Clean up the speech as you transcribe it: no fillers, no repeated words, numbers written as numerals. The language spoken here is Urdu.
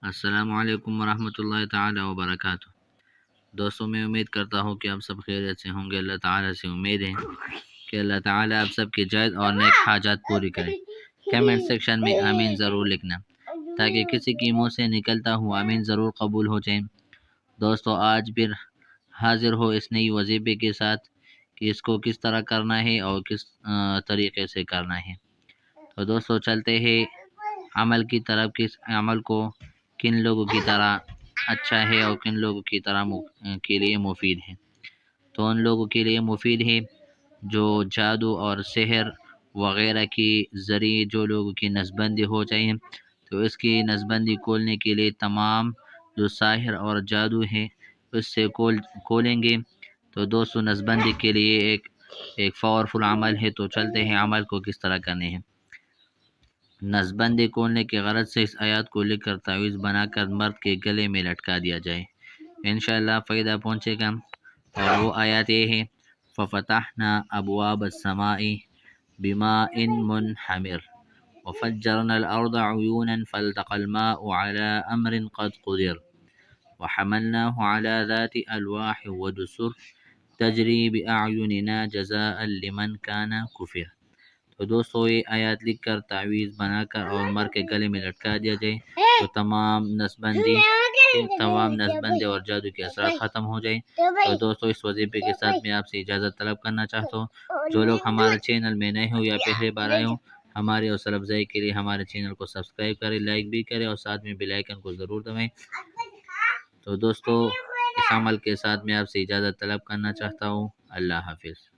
السلام علیکم ورحمۃ اللہ تعالی وبرکاتہ۔ دوستوں، میں امید کرتا ہوں کہ آپ سب خیریت سے ہوں گے۔ اللہ تعالیٰ سے امید ہے کہ اللہ تعالیٰ آپ سب کی جائز اور نیک حاجات پوری کرے۔ کمنٹ سیکشن میں آمین ضرور لکھنا تاکہ کسی کی منہ سے نکلتا ہوا آمین ضرور قبول ہو جائے۔ دوستوں، آج پھر حاضر ہو اس نئی وظیفے کے ساتھ کہ اس کو کس طرح کرنا ہے اور کس طریقے سے کرنا ہے۔ تو دوستوں، چلتے ہیں عمل کی طرف۔ کس عمل کو کن لوگوں کی طرح اچھا ہے اور کن لوگوں کی طرح کے لیے مفید ہے۔ تو ان لوگوں کے لیے مفید ہے جو جادو اور سحر وغیرہ کی ذریعے جو لوگوں کی نسبندی ہو جائے، تو اس کی نسبندی کھولنے کے لیے تمام جو ساحر اور جادو ہے اس سے کھولیں گے۔ تو دوستوں، نسبندی کے لیے ایک پاورفل عمل ہے، تو چلتے ہیں عمل کو کس طرح کرنے ہیں۔ نسبندی کھولنے کے غرض سے اس آیات کو لکھ کر تعویذ بنا کر مرد کے گلے میں لٹکا دیا جائے، انشاءاللہ فائدہ پہنچے گا۔ اور وہ آیات یہ ہے: فَفَتَحْنَا أَبْوَابَ السَّمَاءِ بِمَاءٍ مُنْهَمِرٍ وَفَجَّرْنَا الْأَرْضَ عُيُونًا فَالْتَقَى الْمَاءُ عَلَى أَمْرٍ قَدْ قُدِرَ وَحَمَلْنَاهُ عَلَى ذَاتِ أَلْوَاحٍ وَدُسُرٍ تَجْرِي بِأَعْيُنِنَا جَزَاءً لِمَنْ كَانَ كُفِرَ۔ تو دوستو، یہ آیات لکھ کر تعویذ بنا کر اور مرد کے گلے میں لٹکا دیا جائے تو تمام نسبندی اور جادو کے اثرات ختم ہو جائیں۔ تو دوستو، اس وظیفے کے ساتھ میں آپ سے اجازت طلب کرنا چاہتا ہوں۔ جو لوگ ہمارے چینل میں نئے ہوں یا پہلے بار آئے ہوں، ہمارے حوصلہ افزائی کے لیے ہمارے چینل کو سبسکرائب کریں، لائک بھی کریں اور ساتھ میں بیل آئیکن کو ضرور دبائیں۔ تو دوستو، اس عمل کے ساتھ میں آپ سے اجازت طلب کرنا چاہتا ہوں۔ اللہ حافظ۔